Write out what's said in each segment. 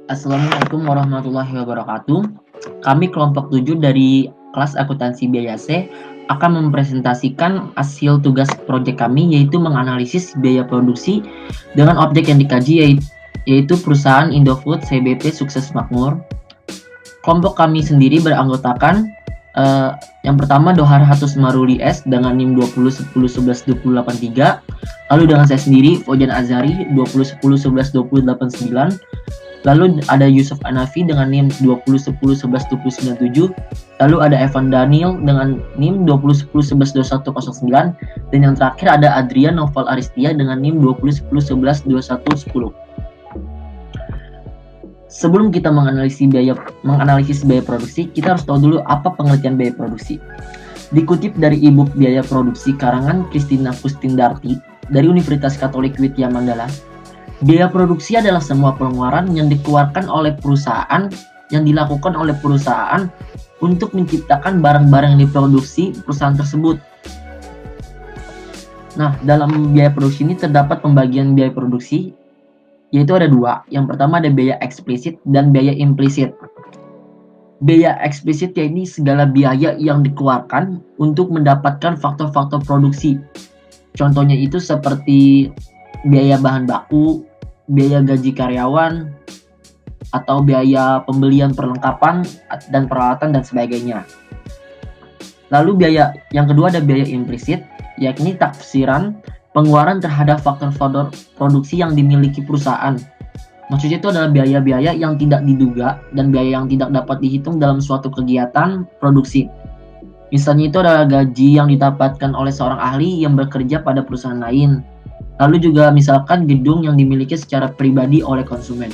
Assalamualaikum warahmatullahi wabarakatuh. Kami kelompok 7 dari kelas akuntansi biaya C akan mempresentasikan hasil tugas proyek kami, yaitu menganalisis biaya produksi dengan objek yang dikaji, yaitu perusahaan Indofood CBP Sukses Makmur. Kelompok kami sendiri beranggotakan yang pertama Dohar Hatus Maruli S dengan NIM 2010112083, lalu dengan saya sendiri Fojan Azari 2010112089. Lalu ada Yusuf Anafi dengan NIM 2010112097. Lalu ada Evan Daniel dengan NIM 2010112109. Dan yang terakhir ada Adrian Noval Aristia dengan NIM 2010112110. Sebelum kita menganalisis biaya produksi, kita harus tahu dulu apa pengertian biaya produksi. Dikutip dari e-book Biaya Produksi karangan Christina Kustindarti dari Universitas Katolik Widya Mandala, biaya produksi adalah semua pengeluaran yang dikeluarkan oleh perusahaan, yang dilakukan oleh perusahaan untuk menciptakan barang-barang yang diproduksi perusahaan tersebut. Nah, dalam biaya produksi ini terdapat pembagian biaya produksi, yaitu ada dua. Yang pertama ada biaya eksplisit dan biaya implisit. Biaya eksplisit yaitu segala biaya yang dikeluarkan untuk mendapatkan faktor-faktor produksi. Contohnya itu seperti biaya bahan baku, biaya gaji karyawan, atau biaya pembelian perlengkapan dan peralatan dan sebagainya. Lalu biaya yang kedua ada biaya implisit, yakni tafsiran pengeluaran terhadap faktor-faktor produksi yang dimiliki perusahaan. Maksudnya itu adalah biaya-biaya yang tidak diduga dan biaya yang tidak dapat dihitung dalam suatu kegiatan produksi. Misalnya itu adalah gaji yang didapatkan oleh seorang ahli yang bekerja pada perusahaan lain. Lalu juga misalkan gedung yang dimiliki secara pribadi oleh konsumen.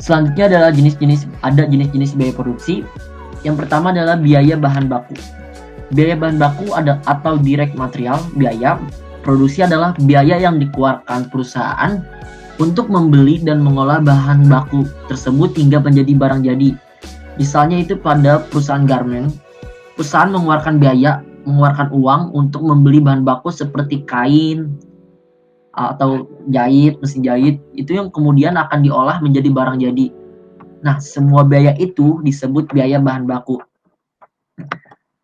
Selanjutnya adalah jenis-jenis biaya produksi. Yang pertama adalah biaya bahan baku. Biaya bahan baku atau direct material biaya produksi adalah biaya yang dikeluarkan perusahaan untuk membeli dan mengolah bahan baku tersebut hingga menjadi barang jadi. Misalnya itu pada perusahaan garment, perusahaan mengeluarkan uang untuk membeli bahan baku seperti kain atau mesin jahit, itu yang kemudian akan diolah menjadi barang jadi. Nah, semua biaya itu disebut biaya bahan baku.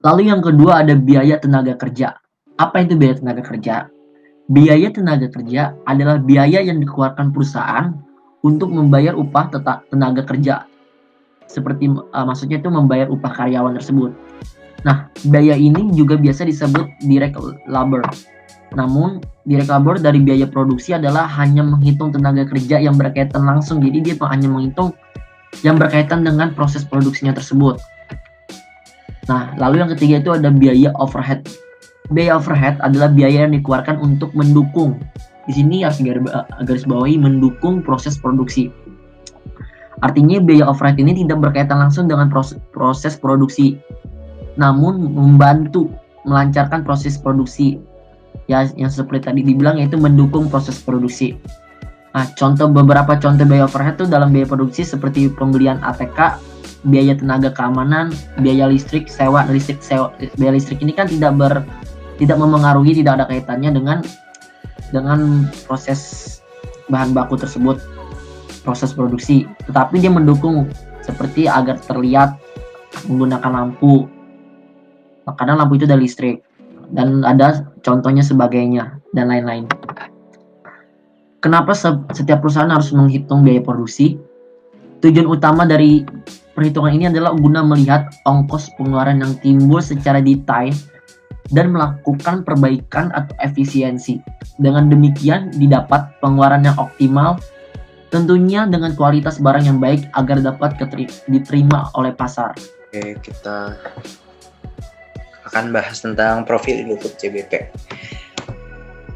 Lalu yang kedua ada biaya tenaga kerja. Apa itu biaya tenaga kerja? Biaya tenaga kerja adalah biaya yang dikeluarkan perusahaan untuk membayar upah tenaga kerja. Seperti maksudnya itu membayar upah karyawan tersebut. Nah, biaya ini juga biasa disebut direct labor. Namun, direct labor dari biaya produksi adalah hanya menghitung tenaga kerja yang berkaitan langsung. Jadi dia hanya menghitung yang berkaitan dengan proses produksinya tersebut. Nah, lalu yang ketiga itu ada biaya overhead. Biaya overhead adalah biaya yang dikeluarkan untuk mendukung. Di sini harus garis bawahi mendukung proses produksi. Artinya biaya overhead ini tidak berkaitan langsung dengan proses produksi, namun membantu melancarkan proses produksi. Ya, yang seperti tadi dibilang yaitu mendukung proses produksi. Nah, beberapa contoh biaya overhead itu dalam biaya produksi seperti pembelian ATK, biaya tenaga keamanan, biaya listrik, biaya listrik ini kan tidak memengaruhi, tidak ada kaitannya dengan proses bahan baku tersebut, proses produksi, tetapi dia mendukung seperti agar terlihat menggunakan lampu, karena lampu itu dari listrik, dan ada contohnya sebagainya dan lain-lain. Kenapa setiap perusahaan harus menghitung biaya produksi? Tujuan utama dari perhitungan ini adalah guna melihat ongkos pengeluaran yang timbul secara detail dan melakukan perbaikan atau efisiensi. Dengan demikian didapat pengeluaran yang optimal, tentunya dengan kualitas barang yang baik agar dapat diterima oleh pasar. Oke, kita akan bahas tentang profil Indofood CBP,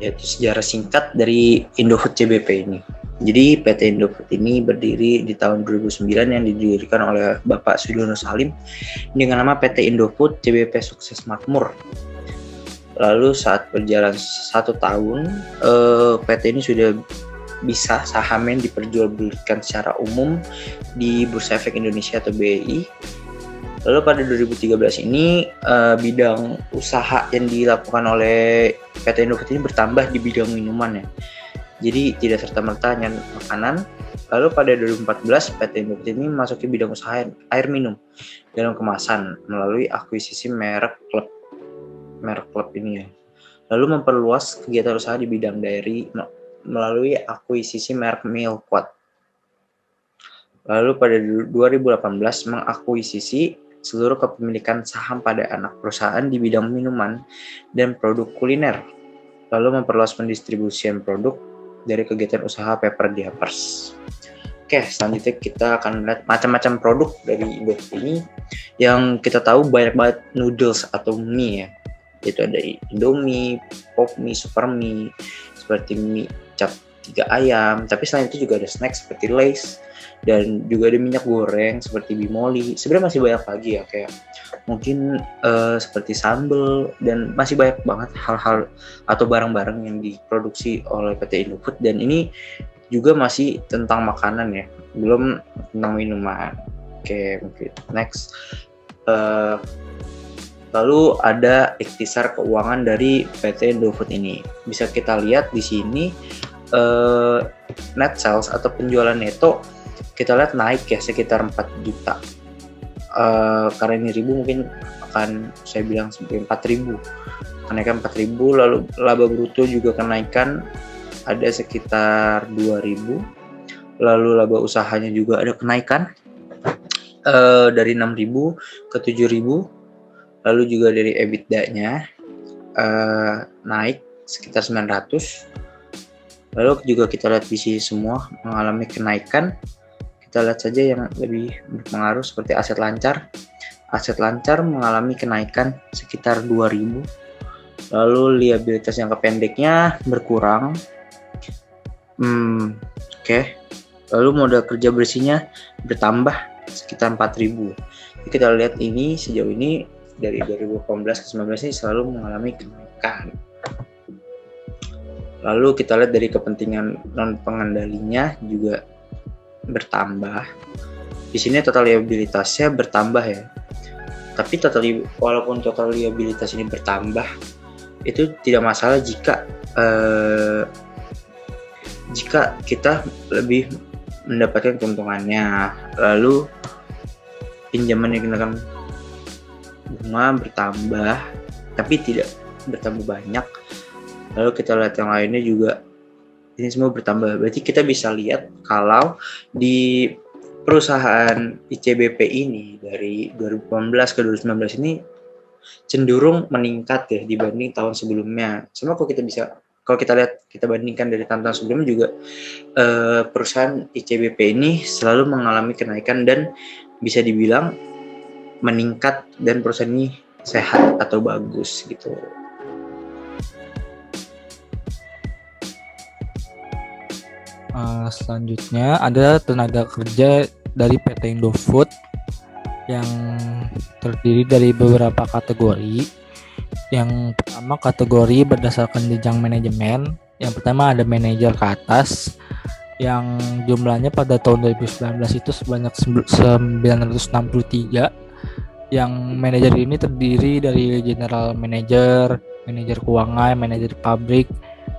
yaitu sejarah singkat dari Indofood CBP ini. Jadi PT Indofood ini berdiri di tahun 2009 yang didirikan oleh Bapak Sudiono Salim dengan nama PT Indofood CBP Sukses Makmur. Lalu saat berjalan 1 tahun, PT ini sudah bisa sahamnya diperjualbelikan secara umum di Bursa Efek Indonesia atau BEI. Lalu pada 2013 ini bidang usaha yang dilakukan oleh PT Indofood ini bertambah di bidang minuman ya. Jadi tidak serta-merta hanya makanan, Lalu pada 2014 PT Indofood ini memasuki bidang usaha air minum dalam kemasan melalui akuisisi merek klub ini ya. Lalu memperluas kegiatan usaha di bidang dairy melalui akuisisi merek Milkwat. Lalu pada 2018 mengakuisisi seluruh kepemilikan saham pada anak perusahaan di bidang minuman dan produk kuliner. Lalu memperluas pendistribusian produk dari kegiatan usaha Paper Diapers. Oke, selanjutnya kita akan melihat macam-macam produk dari Indofood ini yang kita tahu banyak banget noodles atau mie ya. Yaitu ada Indomie, Pop Mie, Super Mie, seperti mie cap 3 ayam. Tapi selain itu juga ada snack seperti Lay's, dan juga ada minyak goreng seperti Bimoli. Sebenarnya masih banyak lagi ya, kayak mungkin seperti sambal, dan masih banyak banget hal-hal atau barang-barang yang diproduksi oleh PT Indofood, dan ini juga masih tentang makanan ya, belum tentang minuman. Oke, mungkin next. Lalu ada ikhtisar keuangan dari PT Indofood ini. Bisa kita lihat di sini net sales atau penjualan neto kita lihat naik ya sekitar 4 juta. Karena ini ribu mungkin akan saya bilang sebagai 4.000. Kenaikan 4.000, lalu laba bruto juga kenaikan ada sekitar 2.000. Lalu laba usahanya juga ada kenaikan dari 6.000 ke 7.000. Lalu juga dari EBITDA-nya naik sekitar 900. Lalu juga kita lihat di sini semua mengalami kenaikan. Kita lihat saja yang lebih berpengaruh seperti aset lancar. Aset lancar mengalami kenaikan sekitar 2.000. Lalu liabilitas jangka pendeknya berkurang. Oke. Lalu modal kerja bersihnya bertambah sekitar 4.000. Jadi kita lihat ini sejauh ini dari 2018 ke 2019 ini selalu mengalami kenaikan. Lalu kita lihat dari kepentingan non pengendalinya juga bertambah. Di sini total liabilitasnya bertambah ya. Tapi walaupun total liabilitas ini bertambah, itu tidak masalah jika kita lebih mendapatkan keuntungannya. Lalu pinjaman yang dikenakan bunga bertambah, tapi tidak bertambah banyak. Lalu kita lihat yang lainnya juga ini semua bertambah. Berarti kita bisa lihat kalau di perusahaan ICBP ini dari 2018 ke 2019 ini cenderung meningkat ya dibanding tahun sebelumnya. Sama kalau kita lihat, kita bandingkan dari tahun sebelumnya juga perusahaan ICBP ini selalu mengalami kenaikan dan bisa dibilang meningkat, dan perusahaan ini sehat atau bagus gitu. Selanjutnya ada tenaga kerja dari PT Indofood yang terdiri dari beberapa kategori. Yang pertama kategori berdasarkan jenjang manajemen. Yang pertama ada manajer ke atas yang jumlahnya pada tahun 2019 itu sebanyak 963. Yang manajer ini terdiri dari general manager, manajer keuangan, manajer pabrik,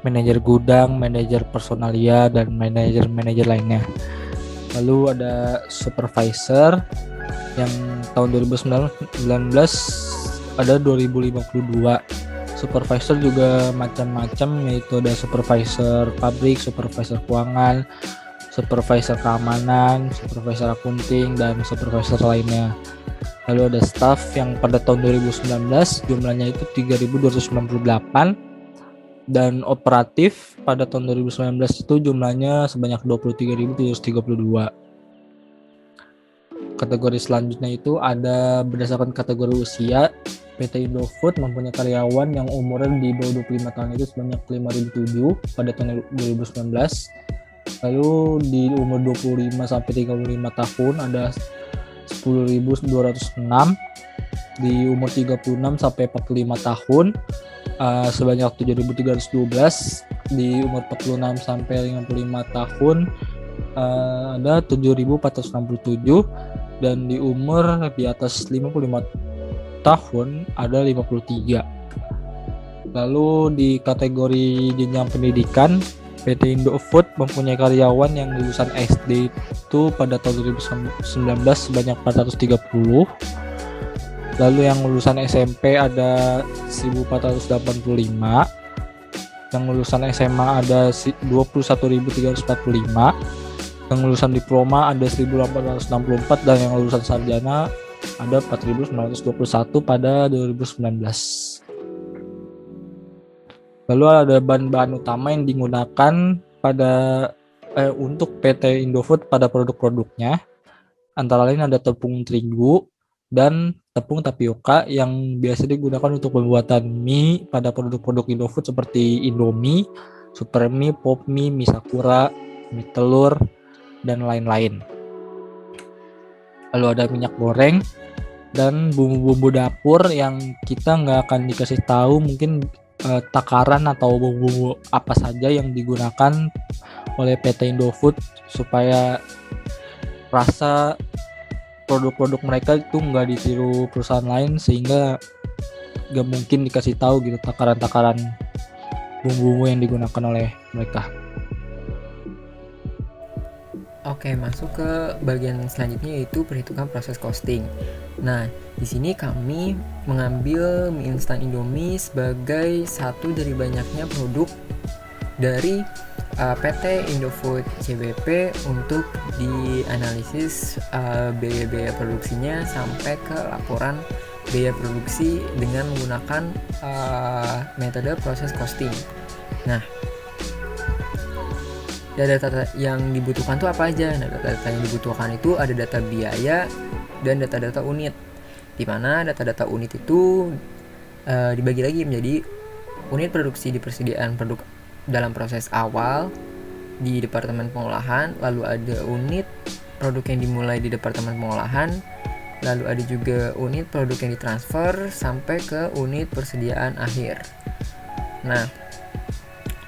manajer gudang, manajer personalia, dan manajer lainnya. Lalu ada supervisor yang tahun 2019 ada 2052. Supervisor juga macam-macam, yaitu ada supervisor pabrik, supervisor keuangan, supervisor keamanan, supervisor akunting, dan supervisor lainnya. Lalu ada staff yang pada tahun 2019 jumlahnya itu 3.298, dan operatif pada tahun 2019 itu jumlahnya sebanyak 23.732. Kategori selanjutnya itu ada berdasarkan kategori usia. PT Indofood mempunyai karyawan yang umurnya di bawah 25 tahun itu sebanyak 5.007 pada tahun 2019. Lalu di umur 25 sampai 35 tahun ada 10.206. Di umur 36 sampai 45 tahun sebanyak 7.312. Di umur 46 sampai 55 tahun ada 7.467, dan di umur di atas 55 tahun ada 53. Lalu di kategori jenjang pendidikan PT Indofood mempunyai karyawan yang lulusan SD itu pada tahun 2019 sebanyak 430. Lalu yang lulusan SMP ada 1485. Yang lulusan SMA ada 21.345. Yang lulusan diploma ada 1.864 dan yang lulusan sarjana ada 4.921 pada 2019. Lalu ada bahan-bahan utama yang digunakan untuk PT Indofood pada produk-produknya. Antara lain ada tepung terigu dan tepung tapioka yang biasa digunakan untuk pembuatan mie pada produk-produk Indofood seperti Indomie, Supermie, Popmie, mie Sakura, mie telur, dan lain-lain. Lalu ada minyak goreng dan bumbu-bumbu dapur yang kita nggak akan dikasih tahu mungkin takaran atau bumbu apa saja yang digunakan oleh PT Indofood supaya rasa produk-produk mereka itu nggak ditiru perusahaan lain, sehingga nggak mungkin dikasih tahu gitu takaran-takaran bumbu-bumbu yang digunakan oleh mereka. Oke, masuk ke bagian selanjutnya yaitu perhitungan proses costing. Nah, di sini kami mengambil mie instan Indomie sebagai satu dari banyaknya produk dari PT Indofood CBP untuk dianalisis biaya-biaya produksinya sampai ke laporan biaya produksi dengan menggunakan metode proses costing. Nah, data-data yang dibutuhkan itu apa aja? Nah, data-data yang dibutuhkan itu ada data biaya dan data-data unit, di mana data-data unit itu dibagi lagi menjadi unit produksi di persediaan produk dalam proses awal di departemen pengolahan, lalu ada unit produk yang dimulai di departemen pengolahan, lalu ada juga unit produk yang ditransfer sampai ke unit persediaan akhir. Nah,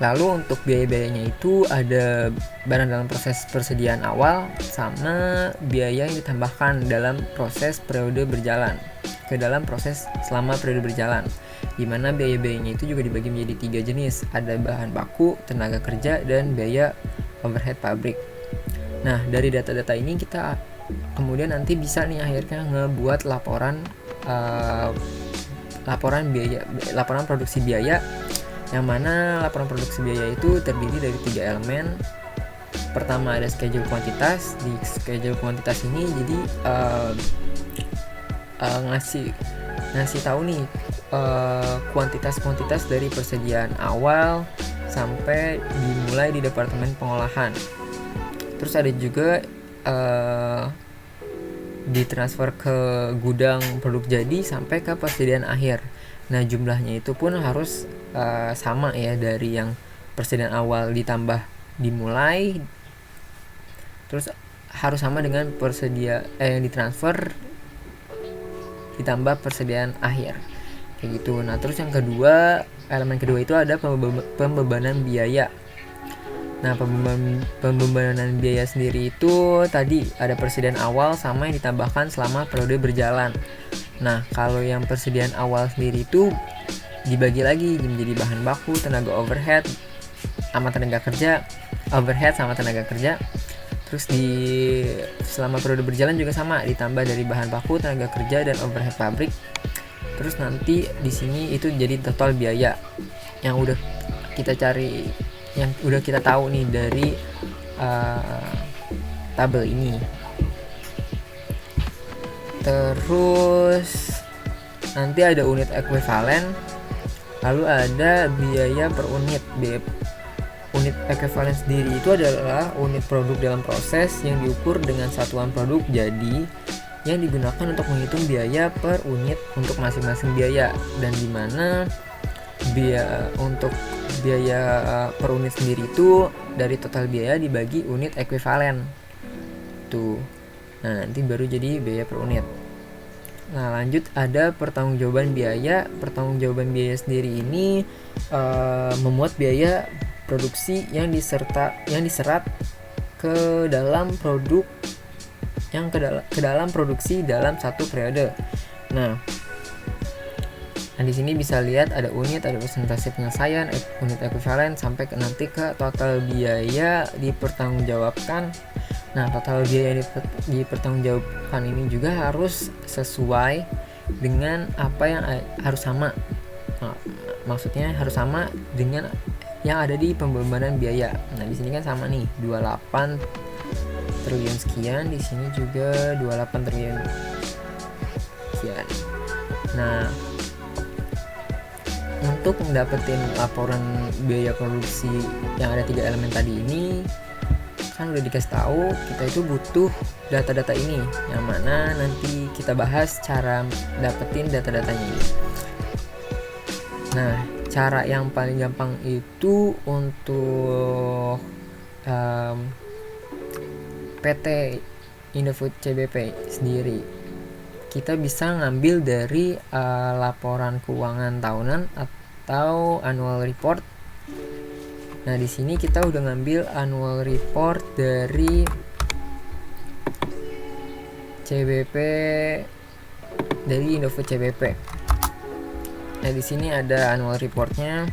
lalu untuk biaya-biayanya itu ada barang dalam proses persediaan awal sama biaya yang ditambahkan dalam proses periode berjalan ke dalam proses selama periode berjalan, di mana biaya-biayanya itu juga dibagi menjadi 3 jenis, ada bahan baku, tenaga kerja, dan biaya overhead pabrik. Nah, dari data-data ini kita kemudian nanti bisa nih akhirnya ngebuat laporan produksi biaya, yang mana laporan produksi biaya itu terdiri dari 3 elemen. Pertama ada schedule kuantitas. Di schedule kuantitas ini jadi ngasih tahu nih kuantitas dari persediaan awal sampai dimulai di departemen pengolahan. Terus ada juga ditransfer ke gudang produk jadi sampai ke persediaan akhir. Nah, jumlahnya itu pun harus sama ya, dari yang persediaan awal ditambah dimulai, terus harus sama dengan yang ditransfer ditambah persediaan akhir kayak gitu. Nah, terus yang kedua, elemen kedua itu ada pembebanan biaya. Nah, pembebanan biaya sendiri itu tadi ada persediaan awal sama yang ditambahkan selama periode berjalan. Nah, kalau yang persediaan awal sendiri itu dibagi lagi menjadi bahan baku, tenaga overhead sama tenaga kerja, overhead sama tenaga kerja. Terus selama periode berjalan juga sama, ditambah dari bahan baku, tenaga kerja, dan overhead pabrik. Terus nanti di sini itu jadi total biaya yang udah kita cari, yang udah kita tahu nih dari tabel ini. Terus nanti ada unit ekuivalen, lalu ada biaya per unit. Unit ekuivalen sendiri itu adalah unit produk dalam proses yang diukur dengan satuan produk jadi yang digunakan untuk menghitung biaya per unit untuk masing-masing biaya, dan dimana untuk biaya per unit sendiri itu dari total biaya dibagi unit ekuivalen tuh. Nah, nanti baru jadi biaya per unit. Nah, lanjut ada pertanggungjawaban biaya. Pertanggungjawaban biaya sendiri ini memuat biaya produksi yang diserat ke dalam produk ke dalam produksi dalam satu periode. Nah, Nah, di sini bisa lihat ada unit, ada persentase penyelesaian, unit ekuivalen, sampai nanti ke total biaya dipertanggungjawabkan. Nah, total biaya dipertanggungjawabkan ini juga harus sesuai dengan apa yang harus sama. Nah, maksudnya harus sama dengan yang ada di pembebanan biaya. Nah, di sini kan sama nih, 28 triliun sekian, di sini juga 28 triliun sekian. Nah, untuk mendapatkan laporan biaya produksi yang ada 3 elemen tadi ini kan udah dikasih tahu, kita itu butuh data-data ini, yang mana nanti kita bahas cara dapetin data-datanya ini. Nah, cara yang paling gampang itu untuk PT Indofood CBP sendiri, kita bisa ngambil dari laporan keuangan tahunan atau annual report. Nah, di sini kita udah ngambil annual report dari CBP, dari Indofood CBP. Nah, di sini ada annual reportnya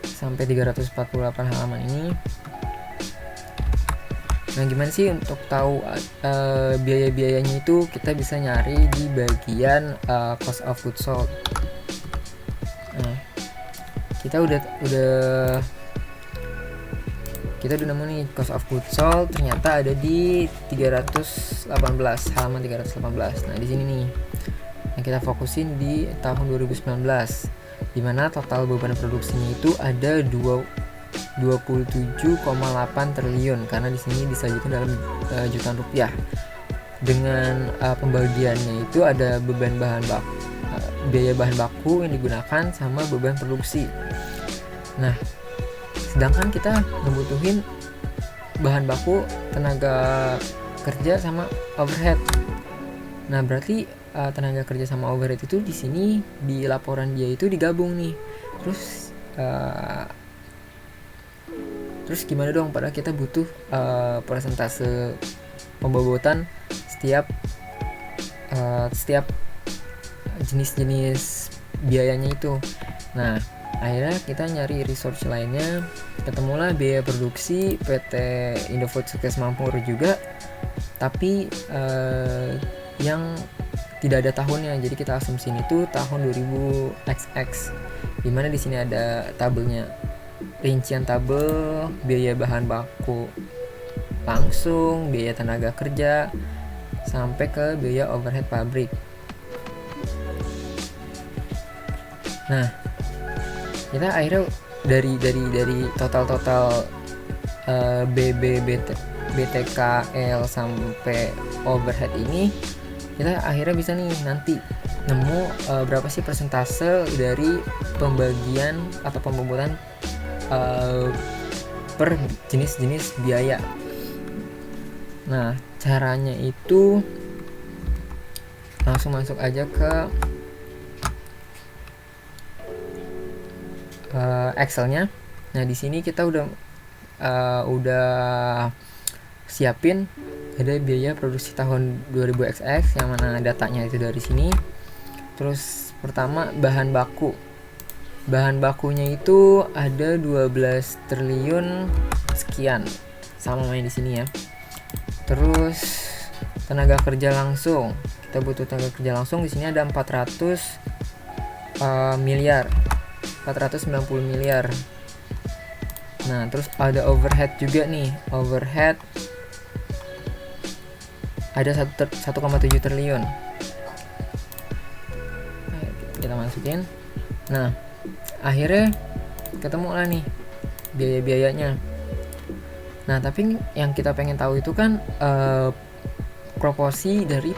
sampai 348 halaman ini. Nah, gimana sih untuk tahu biaya-biayanya itu? Kita bisa nyari di bagian cost of goods sold. Nah, kita udah nemu nih cost of goods sold, ternyata ada di 318, halaman 318. Nah, di sini nih yang kita fokusin di tahun 2019, di mana total beban produksinya itu ada 27,8 triliun, karena di sini disajikan dalam jutaan rupiah. Dengan pembagiannya itu ada beban biaya bahan baku yang digunakan sama beban produksi. Nah, sedangkan kita ngebutuhin bahan baku, tenaga kerja sama overhead. Nah, berarti tenaga kerja sama overhead itu di sini di laporan dia itu digabung nih. Terus gimana dong? Padahal kita butuh persentase pembobotan setiap jenis-jenis biayanya itu. Nah, akhirnya kita nyari resource lainnya, ketemulah biaya produksi PT Indofood Sukses Mampur juga, tapi yang tidak ada tahunnya. Jadi kita asumsiin itu tahun 2000XX, dimana di sini ada tabelnya, rincian tabel biaya bahan baku langsung, biaya tenaga kerja, sampai ke biaya overhead pabrik. Nah, kita akhirnya dari total BTKL sampai overhead ini, kita akhirnya bisa nih nanti nemu berapa sih persentase dari pembagian atau pembobotan per jenis-jenis biaya. Nah, caranya itu langsung masuk aja ke Excel-nya. Nah, di sini kita udah siapin ada biaya produksi tahun 2000XX, yang mana datanya itu dari sini. Terus pertama bahan baku. Bahan bakunya itu ada 12 triliun sekian. Sama main di sini ya. Terus tenaga kerja langsung. Kita butuh tenaga kerja langsung, di sini ada 490 miliar. Nah, terus ada overhead juga nih. Overhead ada 1,7 triliun. Kita masukin. Nah, akhirnya ketemu lah nih biaya-biayanya. Nah, tapi yang kita pengen tahu itu kan proporsi dari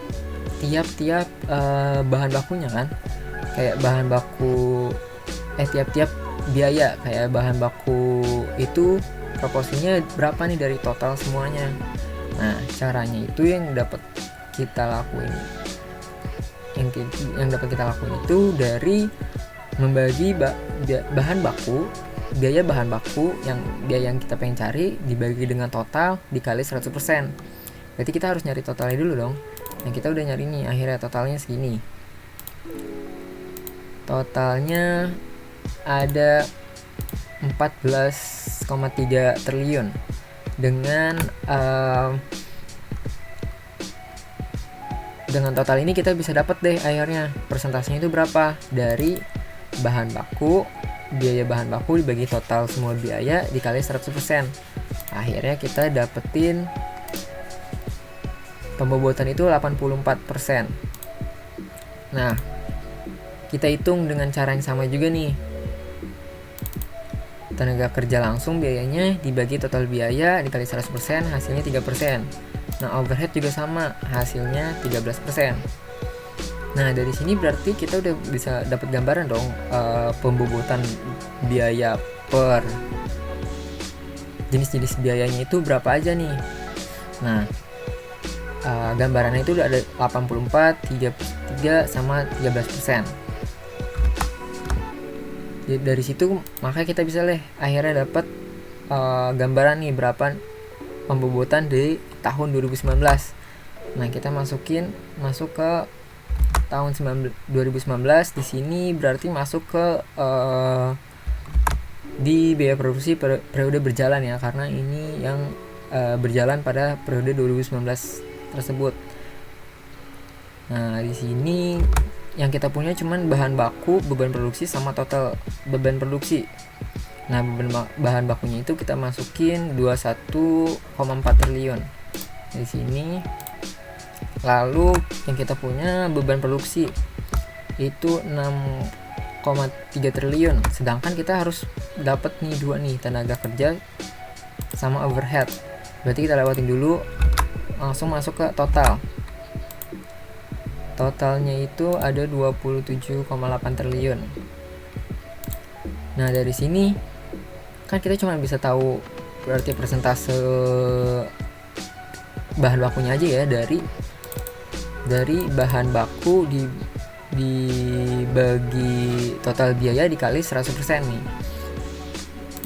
tiap-tiap bahan bakunya kan. Kayak bahan baku tiap-tiap biaya, kayak bahan baku itu proporsinya berapa nih dari total semuanya. Nah, caranya itu yang dapat kita lakuin. Yang dapat kita lakuin itu dari membagi bahan baku, biaya bahan baku yang kita pengen cari dibagi dengan total dikali 100%. Berarti kita harus nyari totalnya dulu dong. Nah, kita udah nyari nih akhirnya totalnya segini. Totalnya ada 14,3 triliun. Dengan total ini kita bisa dapat deh akhirnya persentasenya itu berapa dari bahan baku, biaya bahan baku dibagi total semua biaya dikali 100%. Akhirnya kita dapetin pembobotan itu 84%. Nah, kita hitung dengan cara yang sama juga nih. Tenaga kerja langsung biayanya dibagi total biaya dikali 100% hasilnya 3%. Nah, overhead juga sama, hasilnya 13%. Nah, dari sini berarti kita udah bisa dapat gambaran dong pembobotan biaya per jenis-jenis biayanya itu berapa aja nih. Nah, gambarannya itu udah ada 84, 33 sama 13%. Dari situ makanya kita bisa akhirnya dapat gambaran nih berapa pembobotan di tahun 2019. Nah, kita masuk ke tahun 2019. Di sini berarti masuk ke di biaya produksi periode berjalan ya, karena ini yang berjalan pada periode 2019 tersebut. Nah, di sini yang kita punya cuman bahan baku, beban produksi sama total beban produksi. Nah, bahan bakunya itu kita masukin 21,4 triliun di sini. Lalu yang kita punya beban produksi itu 6,3 triliun. Sedangkan kita harus dapat nih dua nih, tenaga kerja sama overhead. Berarti kita lewatin dulu, langsung masuk ke total. Totalnya itu ada 27,8 triliun. Nah, dari sini kan kita cuma bisa tahu berarti persentase bahan bakunya aja ya, dari bahan baku dibagi total biaya dikali 100% nih.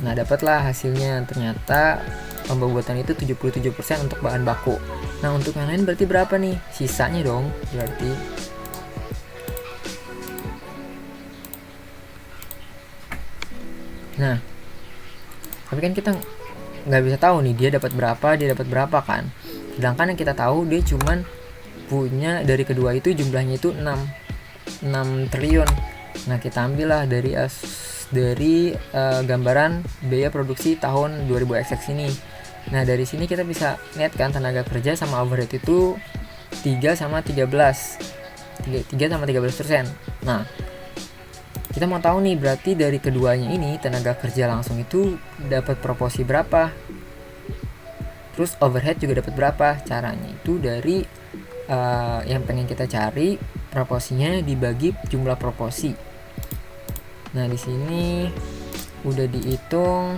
Nah, dapatlah hasilnya, ternyata pembobotan itu 77% untuk bahan baku. Nah, untuk yang lain berarti berapa nih? Sisanya dong berarti. Nah, tapi kan kita nggak bisa tahu nih dia dapat berapa kan. Sedangkan yang kita tahu dia cuman punya dari kedua itu jumlahnya itu 6 triliun. Nah, kita ambillah dari gambaran biaya produksi tahun 2000XX ini. Nah, dari sini kita bisa lihat kan tenaga kerja sama overhead itu 3 sama 13%. Nah, kita mau tahu nih berarti dari keduanya ini tenaga kerja langsung itu dapat proporsi berapa, terus overhead juga dapat berapa. Caranya itu dari yang pengen kita cari proporsinya dibagi jumlah proporsi. Nah, di sini udah dihitung.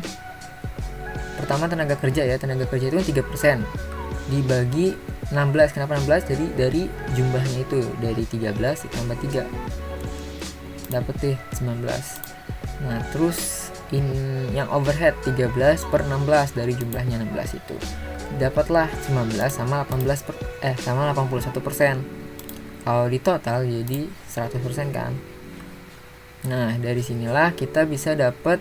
Pertama tenaga kerja itu kan 3% dibagi 16. Kenapa 16? Jadi dari jumlahnya itu dari 13 ditambah 3 dapat deh 19. Nah, terus yang overhead 13 per 16 dari jumlahnya 16 itu dapatlah 19 sama 81%. Kalau di total jadi 100% kan. Nah, dari sinilah kita bisa dapat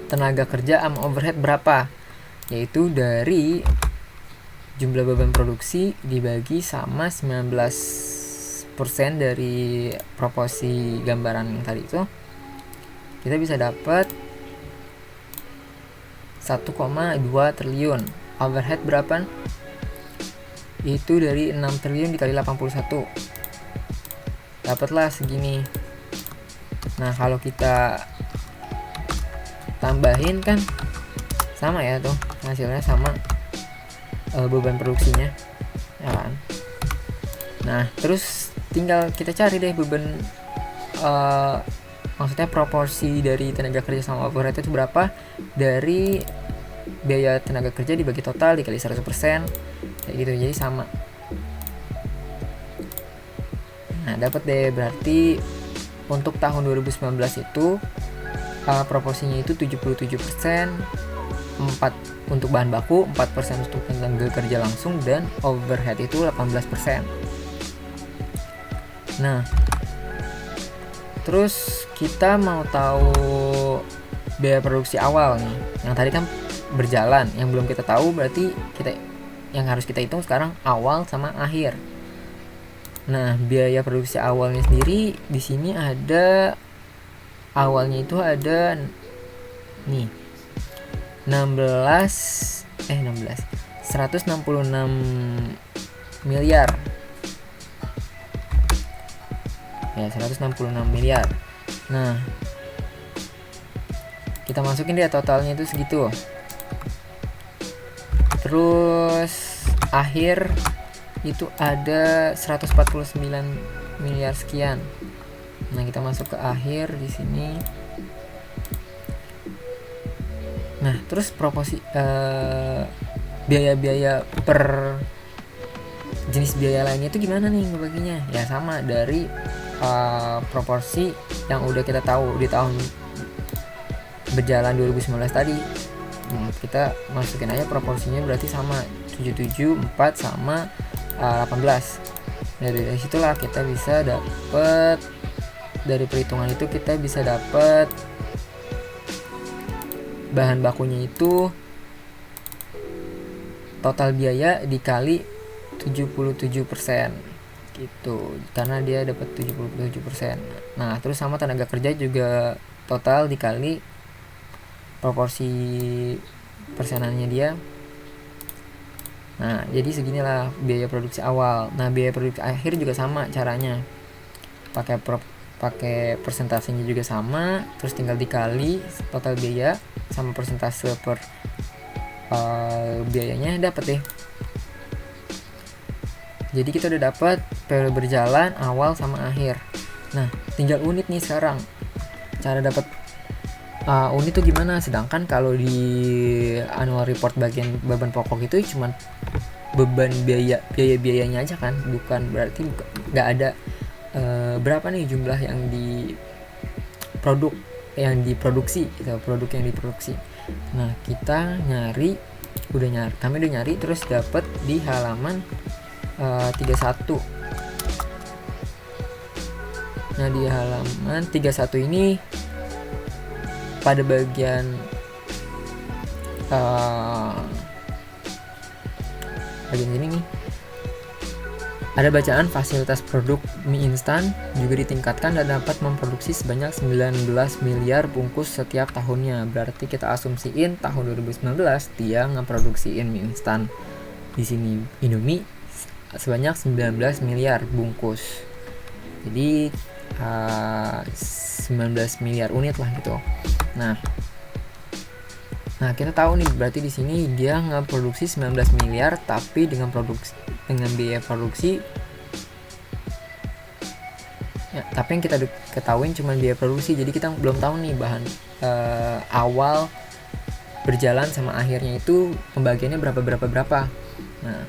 tenaga kerja sama overhead berapa, yaitu dari jumlah beban produksi dibagi sama 19% dari proporsi gambaran yang tadi itu, kita bisa dapat 1,2 triliun. Overhead berapa? Itu dari 6 triliun dikali 81, dapatlah segini. Nah, kalau kita tambahin kan sama ya tuh hasilnya sama beban produksinya ya kan. Nah, terus tinggal kita cari deh beban maksudnya proporsi dari tenaga kerja sama overhead itu berapa dari biaya tenaga kerja dibagi total dikali 100% kayak gitu, jadi sama. Nah, dapat deh berarti untuk tahun 2019 itu proporsinya itu 77% 4 untuk bahan baku, 4% untuk tenaga kerja langsung, dan overhead itu 18%. Nah, terus kita mau tahu biaya produksi awal nih. Yang tadi kan berjalan, yang belum kita tahu berarti yang harus kita hitung sekarang awal sama akhir. Nah, biaya produksi awalnya sendiri di sini ada, awalnya itu ada nih 166 miliar. Ya, 166 miliar. Nah, kita masukin deh totalnya itu segitu. Terus akhir itu ada 149 miliar sekian. Nah, kita masuk ke akhir di sini. Nah, terus proporsi biaya-biaya per jenis biaya lainnya itu gimana nih ngebaginya? Ya sama dari proporsi yang udah kita tahu di tahun berjalan 2019 tadi. Kita masukin aja proporsinya berarti sama 77, 4 sama 18. Dari situlah kita bisa dapat, dari perhitungan itu kita bisa dapat bahan bakunya itu total biaya dikali 77% gitu, karena dia dapat 77%. Nah, terus sama tenaga kerja juga total dikali proporsi persenannya dia. Nah, jadi seginilah biaya produksi awal. Nah, biaya produksi akhir juga sama caranya, pakai persentasenya juga sama, terus tinggal dikali total biaya sama persentase per biayanya, dapat deh. Jadi kita udah dapat periode berjalan awal sama akhir. Nah, tinggal unit nih sekarang. Cara dapat unit tuh gimana? Sedangkan kalau di annual report bagian beban pokok itu cuma beban biayanya aja kan, bukan berarti nggak ada berapa nih jumlah yang diproduksi gitu, produk yang diproduksi. Nah, kami udah nyari terus dapat di halaman 31. Nah, di halaman 31 ini pada bagian ini nih ada bacaan fasilitas produk mie instan juga ditingkatkan dan dapat memproduksi sebanyak 19 miliar bungkus setiap tahunnya. Berarti kita asumsiin tahun 2019 dia ngeproduksiin mie instan di sini Indomie sebanyak 19 miliar bungkus. Jadi 19 miliar unit lah gitu. Nah, kita tahu nih berarti di sini dia ngeproduksi 19 miliar tapi dengan biaya produksi ya, tapi yang kita ketahuin cuma biaya produksi. Jadi kita belum tahu nih bahan awal berjalan sama akhirnya itu pembagiannya berapa. Nah,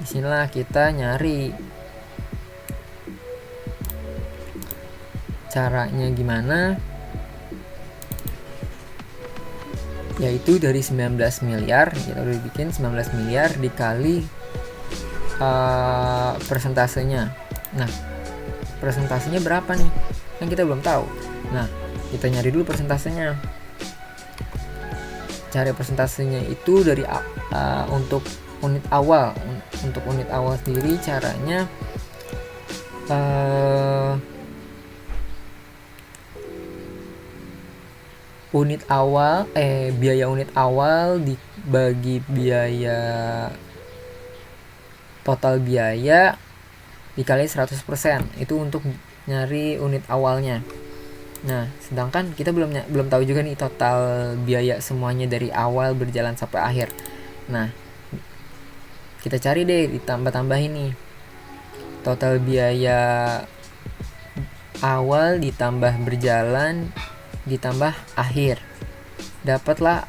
disinilah kita nyari caranya gimana, yaitu dari 19 miliar kita udah bikin 19 miliar dikali persentasenya. Nah, persentasenya berapa nih kan kita belum tahu. Nah, kita nyari dulu persentasenya. Cari persentasenya itu dari untuk unit awal. Untuk unit awal sendiri caranya biaya unit awal dibagi biaya total biaya dikali 100%. Itu untuk nyari unit awalnya. Nah, sedangkan kita belum tahu juga nih total biaya semuanya dari awal berjalan sampai akhir. Nah, kita cari deh, ditambah-tambahin nih total biaya awal ditambah berjalan ditambah akhir, dapatlah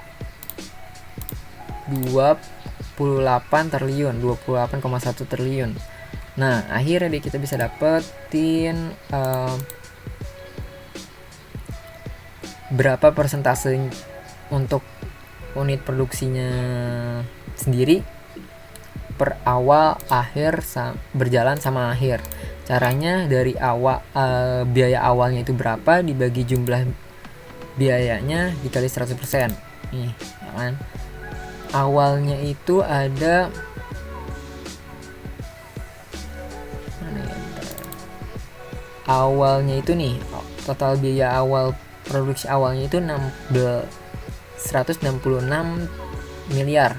28,1 triliun. Nah, akhirnya deh kita bisa dapetin berapa persentase untuk unit produksinya sendiri per awal, akhir, berjalan sama akhir. Caranya dari awal, biaya awalnya itu berapa dibagi jumlah biayanya dikali 100%. Nih, ya kan? Awalnya itu ada mana ya? Awalnya itu nih, total biaya awal produksi awalnya itu 166 miliar.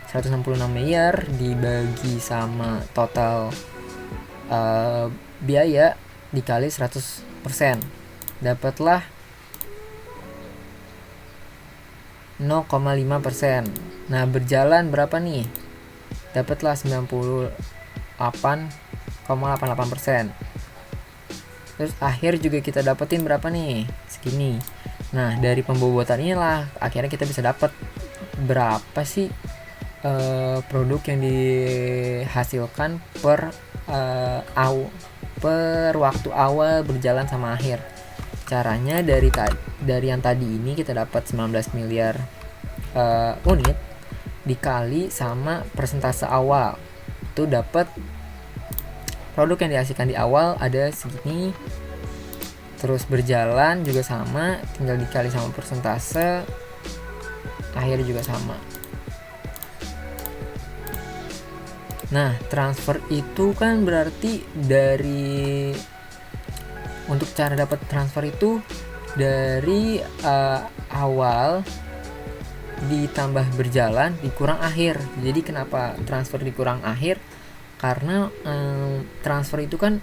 166 miliar dibagi sama total biaya dikali 100%, dapatlah 0,5%. Nah, berjalan berapa nih? Dapatlah 98,88%. Terus akhir juga kita dapetin berapa nih? Segini. Nah, dari pembobotan inilah akhirnya kita bisa dapat berapa sih produk yang dihasilkan per waktu awal, berjalan sama akhir. Caranya dari yang tadi ini kita dapat 19 miliar unit dikali sama persentase awal, itu dapat produk yang dihasilkan di awal ada segini. Terus berjalan juga sama, tinggal dikali sama persentase, akhir juga sama. Nah, transfer itu kan berarti dari, untuk cara dapat transfer itu dari awal ditambah berjalan dikurang akhir. Jadi kenapa transfer dikurang akhir? Karena transfer itu kan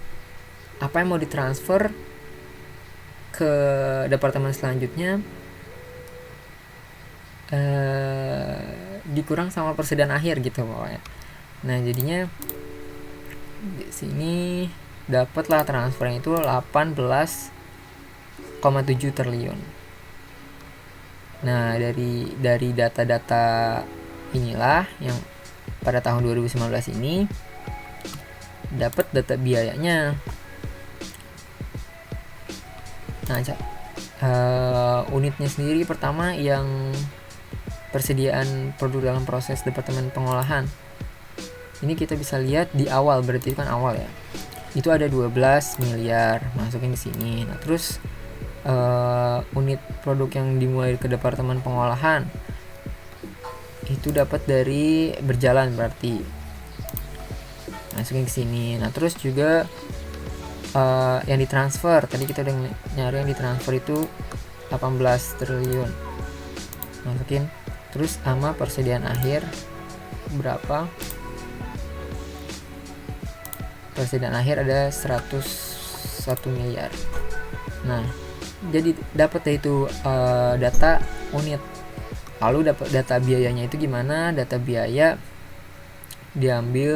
apa yang mau ditransfer ke departemen selanjutnya dikurang sama persediaan akhir gitu pokoknya. Nah, jadinya di sini dapatlah transfernya itu 18,7 triliun. Nah, dari data-data inilah yang pada tahun 2019 ini dapat data biayanya. Nah, unitnya sendiri pertama yang persediaan produk dalam proses departemen pengolahan. Ini kita bisa lihat di awal, berarti itu kan awal ya. Itu ada 12 miliar, masukin di sini. Nah, terus unit produk yang dimulai ke departemen pengolahan itu dapat dari berjalan, berarti masukin ke sini. Nah, terus juga yang ditransfer, tadi kita udah nyari yang ditransfer itu 18 triliun, masukin. Terus sama persediaan akhir berapa? Persediaan akhir ada 101 miliar. Nah, jadi dapat itu data unit. Lalu dapat data biayanya itu gimana? Data biaya diambil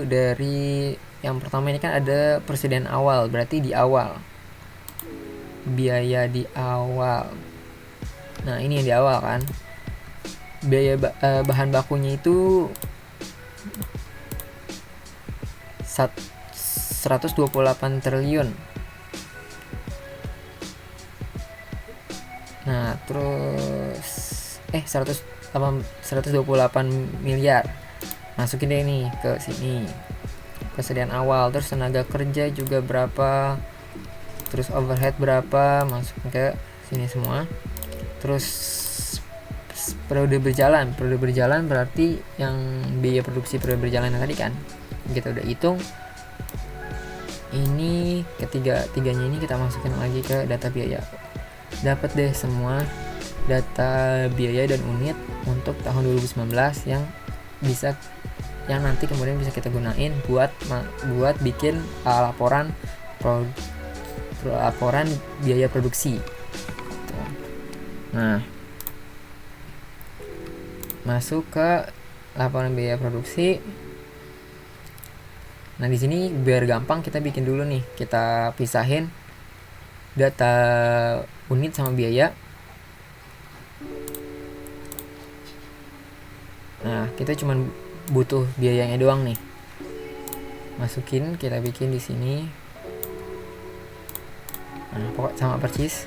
dari yang pertama ini kan ada persediaan awal, berarti di awal. Biaya di awal. Nah, ini yang di awal kan. Biaya bahan bakunya itu 128 triliun. Nah, terus 128 miliar. Masukin deh nih ke sini. Persediaan awal, terus tenaga kerja juga berapa, terus overhead berapa, masukin ke sini semua. Terus periode berjalan berarti yang biaya produksi periode berjalan yang tadi kan kita udah hitung. Ini tiganya ini kita masukin lagi ke data biaya. Dapat deh semua data biaya dan unit untuk tahun 2019 yang nanti kemudian bisa kita gunain buat bikin laporan biaya produksi. Nah, masuk ke laporan biaya produksi. Nah, di sini biar gampang kita bikin dulu nih, kita pisahin data unit sama biaya. Nah, kita cuman butuh biayanya doang nih. Masukin, kita bikin di sini. Nah, pokok sama persis.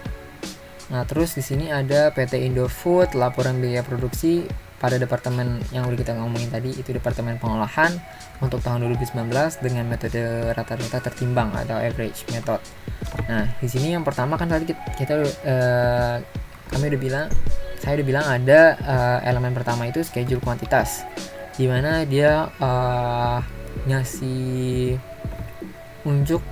Nah, terus di sini ada PT Indofood, laporan biaya produksi pada departemen yang udah kita ngomongin tadi, itu departemen pengolahan untuk tahun 2019 dengan metode rata-rata tertimbang atau average method. Nah, di sini yang pertama kan tadi saya udah bilang ada elemen pertama itu schedule kuantitas, di mana dia ngasih unjuk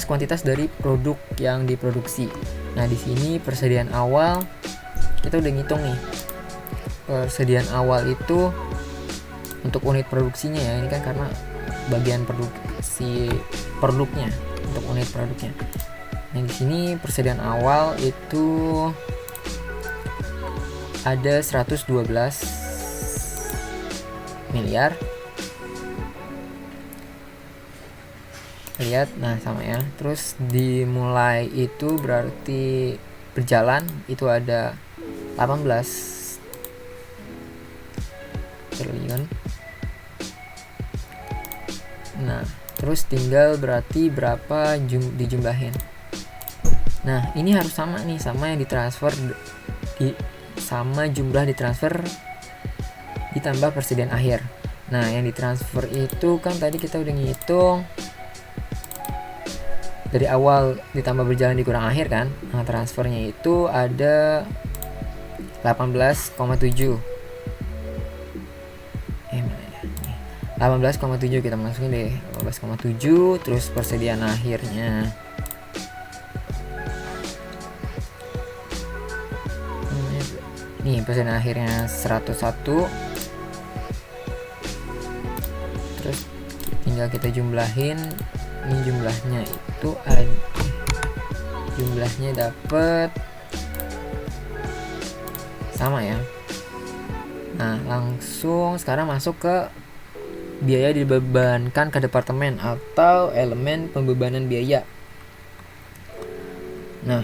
kuantitas dari produk yang diproduksi. Nah, di sini persediaan awal kita udah ngitung nih. Persediaan awal itu untuk unit produksinya ya. Ini kan karena bagian produksi produknya, untuk unit produknya. Nah, di sini persediaan awal itu ada 112 miliar. Lihat, nah sama ya. Terus dimulai itu berarti berjalan itu ada 18 triliun. Nah, terus tinggal berarti berapa dijumlahin. Nah, ini harus sama nih, sama yang ditransfer sama jumlah ditransfer ditambah persediaan akhir. Nah, yang ditransfer itu kan tadi kita udah ngitung dari awal ditambah berjalan dikurang akhir kan. Nah, transfernya itu ada 18,7. 18,7 kita masukin deh. 18,7 terus persediaan akhirnya. Nih, persediaan akhirnya 101. Terus tinggal kita jumlahin. Ini jumlahnya itu ada, jumlahnya dapat sama ya. Nah, langsung sekarang masuk ke biaya dibebankan ke departemen atau elemen pembebanan biaya. Nah,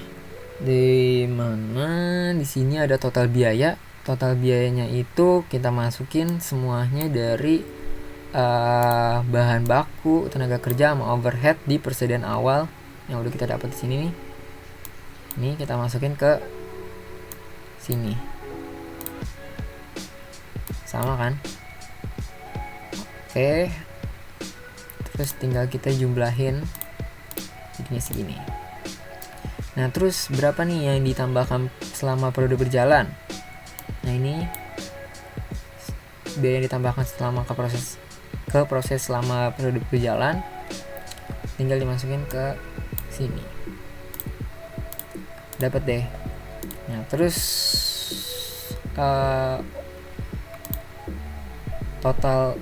di mana di sini ada total biaya. Total biayanya itu kita masukin semuanya dari bahan baku, tenaga kerja sama overhead di persediaan awal yang udah kita dapat di sini nih. Ini kita masukin ke sini. Sama kan? Oke. Terus tinggal kita jumlahin jadinya segini. Nah, terus berapa nih yang ditambahkan selama periode berjalan? Nah, ini biaya yang ditambahkan selama ke proses selama periode berjalan, tinggal dimasukin ke sini, dapat deh. Nah, terus total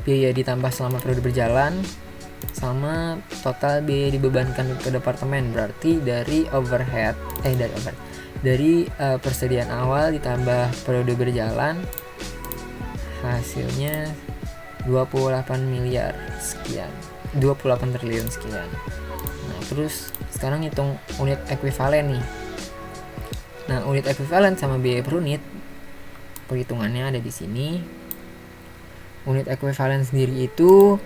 biaya ditambah selama periode berjalan sama total biaya dibebankan ke departemen, berarti dari persediaan awal ditambah periode berjalan, hasilnya 28 miliar sekian, 28 triliun sekian. Nah, terus sekarang hitung unit ekuivalen nih. Nah, unit ekuivalen sama biaya per unit perhitungannya ada di sini. Unit ekuivalen sendiri itu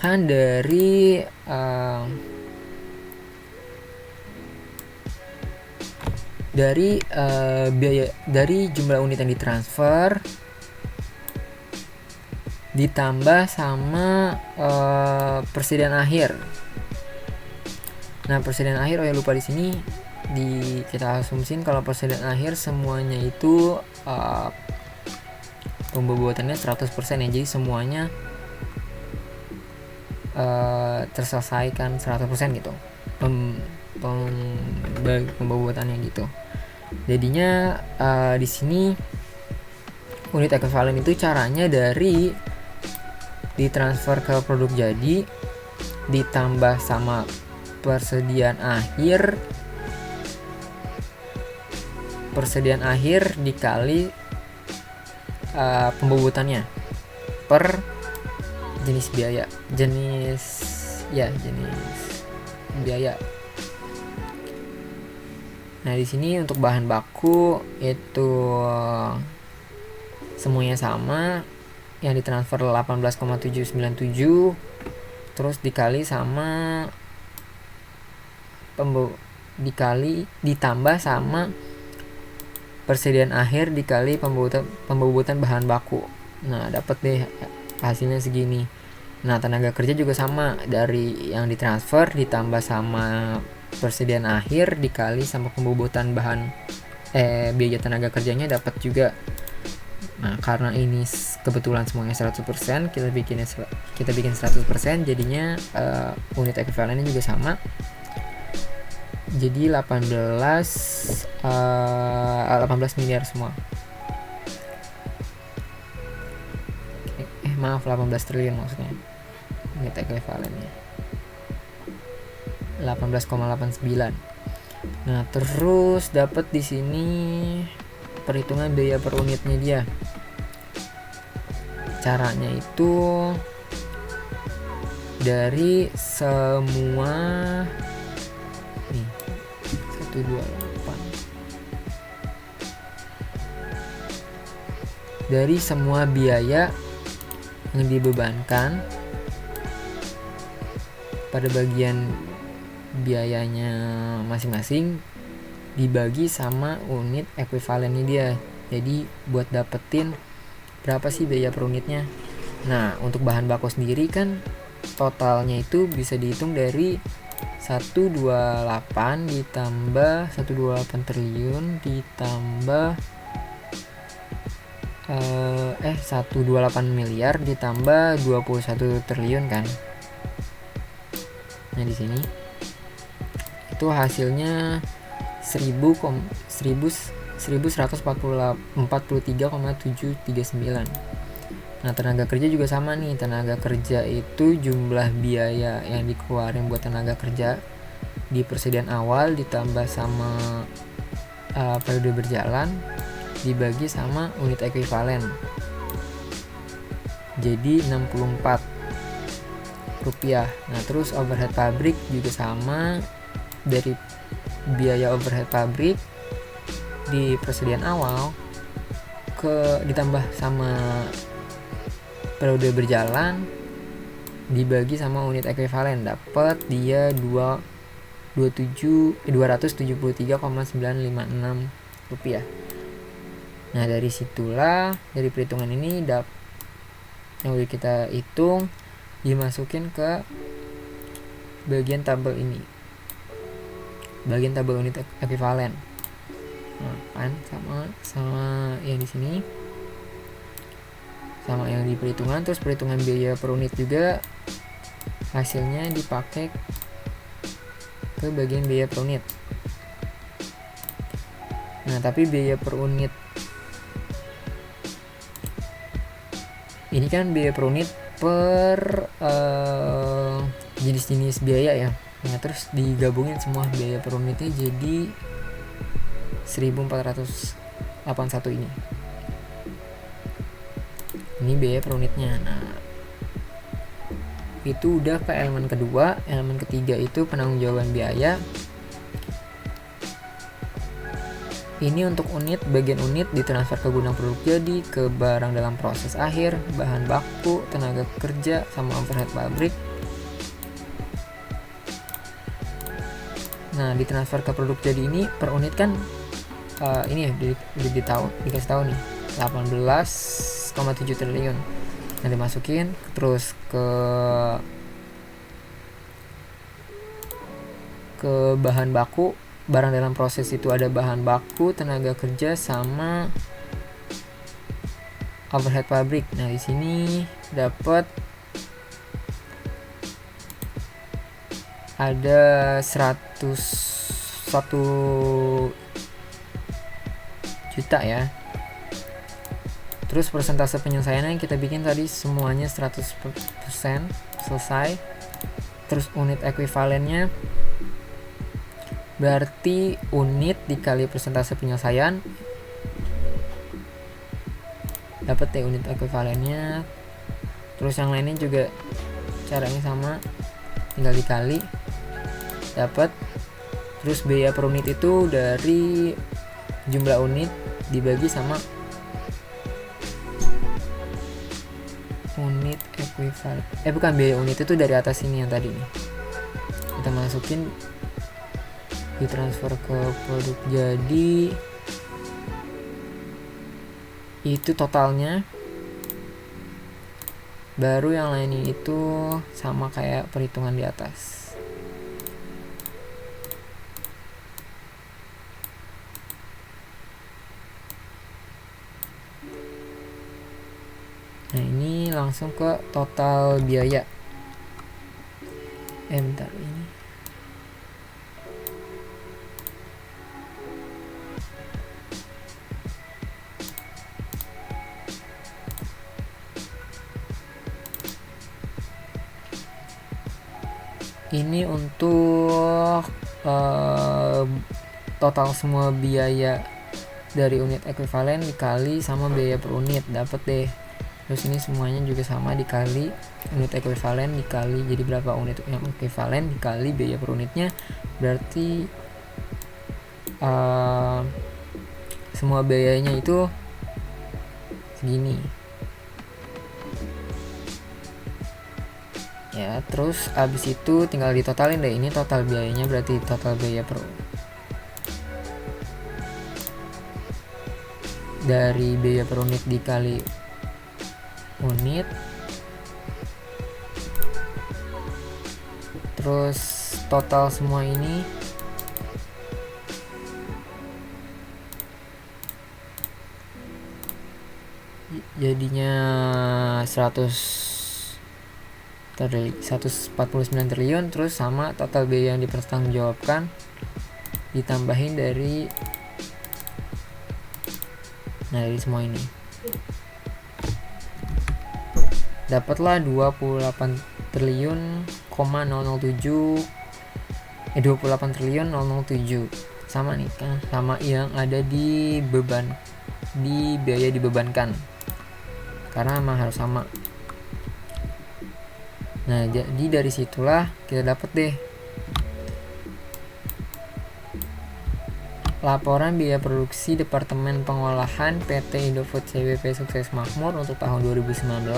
kan dari biaya dari jumlah unit yang ditransfer ditambah sama persediaan akhir. Nah, persediaan akhir lupa di sini kita asumsiin kalau persediaan akhir semuanya itu pembobotannya 100% ya. Jadi semuanya terselesaikan 100% gitu. Pembobotannya gitu. Jadinya di sini unit ekuivalen itu caranya dari ditransfer ke produk jadi ditambah sama persediaan akhir dikali pembobotannya per jenis biaya, jenis biaya. Nah, di sini untuk bahan baku itu semuanya sama, yang ditransfer 18,797, terus dikali sama ditambah sama persediaan akhir dikali pembobotan bahan baku. Nah, dapat deh hasilnya segini. Nah, tenaga kerja juga sama, dari yang ditransfer ditambah sama persediaan akhir dikali sama pembobotan biaya tenaga kerjanya dapat juga. Nah, karena ini kebetulan semuanya 100%, kita bikin 100%, jadinya unit ekuivalennya juga sama. Jadi 18 miliar semua. Maaf, 18 triliun maksudnya. Unit ekuivalennya 18,89. Nah, terus dapat di sini perhitungan biaya per unitnya dia. Caranya itu dari semua nih 128 dari semua biaya yang dibebankan pada bagian biayanya masing-masing dibagi sama unit ekuivalennya dia. Jadi buat dapetin berapa sih biaya per unitnya. Nah, untuk bahan baku sendiri kan totalnya itu bisa dihitung dari 128 ditambah 128 triliun ditambah 128 miliar ditambah 21 triliun kan. Nah, di sini itu hasilnya 1143,739. Nah, tenaga kerja juga sama nih. Tenaga kerja itu jumlah biaya yang dikeluarin buat tenaga kerja di persediaan awal ditambah sama periode berjalan dibagi sama unit ekuivalen. Jadi 64 rupiah. Nah, terus overhead pabrik juga sama, dari biaya overhead pabrik di persediaan awal ditambah sama periode berjalan dibagi sama unit ekuivalen, dapat dia 273,956 rupiah. Nah, dari situlah, dari perhitungan ini yang udah kita hitung dimasukin ke bagian tabel ini, bagian tabel unit ekuivalen. Nah, kan sama yang di sini, sama yang di perhitungan. Terus perhitungan biaya per unit juga hasilnya dipakai ke bagian biaya per unit. Nah, tapi biaya per unit ini kan biaya per unit per jenis-jenis biaya ya. Nah, terus digabungin semua biaya per unitnya jadi 1481 ini. Ini biaya per unitnya. Nah, itu udah ke elemen kedua. Elemen ketiga itu penangguhjawaban biaya. Ini untuk unit, bagian unit ditransfer ke gudang produk jadi, ke barang dalam proses akhir, bahan baku, tenaga kerja, sama overhead pabrik. Nah, ditransfer ke produk jadi ini per unit kan ini ya dikasih tahu nih 18,7 triliun. Nah, dimasukin terus ke bahan baku. Barang dalam proses itu ada bahan baku, tenaga kerja, sama overhead pabrik. Nah, di sini dapat ada 101 juta ya. Terus persentase penyelesaiannya kita bikin tadi semuanya 100% selesai. Terus unit ekuivalennya berarti unit dikali persentase penyelesaian, dapat ya unit ekuivalennya. Terus yang lainnya juga caranya sama, tinggal dikali dapat. Terus biaya per unit itu dari jumlah unit dibagi sama unit ekuivalen, bukan, biaya unit itu dari atas ini yang tadi nih. Kita masukin, ditransfer ke produk jadi, itu totalnya. Baru yang lain itu sama kayak perhitungan di atas. Nah, ini langsung ke total biaya. Bentar, ini. Ini untuk total semua biaya dari unit ekuivalen dikali sama biaya per unit, dapat deh. Terus ini semuanya juga sama, dikali unit ekuivalen dikali, jadi berapa unit yang ekuivalen dikali biaya per unitnya, berarti semua biayanya itu segini ya. Terus abis itu tinggal ditotalin deh, ini total biayanya, berarti total biaya dari biaya per unit dikali unit, terus total semua ini jadinya 149 triliun, terus sama total biaya yang dipertanggungjawabkan ditambahin dari semua ini, dapatlah 28 triliun 007 sama nih kan, sama yang ada di biaya dibebankan, karena emang harus sama. Nah, jadi dari situlah kita dapat deh laporan biaya produksi Departemen Pengolahan PT Indofood CBP Sukses Makmur untuk tahun 2019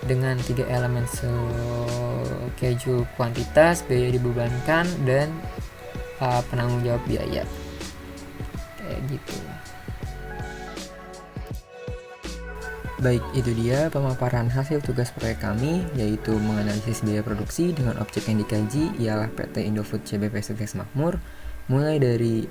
dengan 3 elemen schedule kuantitas, biaya dibebankan, dan penanggung jawab biaya. Kayak gitu. Baik, itu dia pemaparan hasil tugas proyek kami, yaitu menganalisis biaya produksi dengan objek yang dikaji ialah PT Indofood CBP Sukses Makmur, mulai dari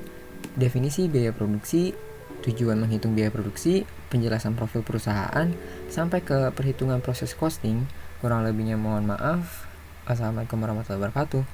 definisi biaya produksi, tujuan menghitung biaya produksi, penjelasan profil perusahaan, sampai ke perhitungan proses costing. Kurang lebihnya mohon maaf. Assalamualaikum warahmatullahi wabarakatuh.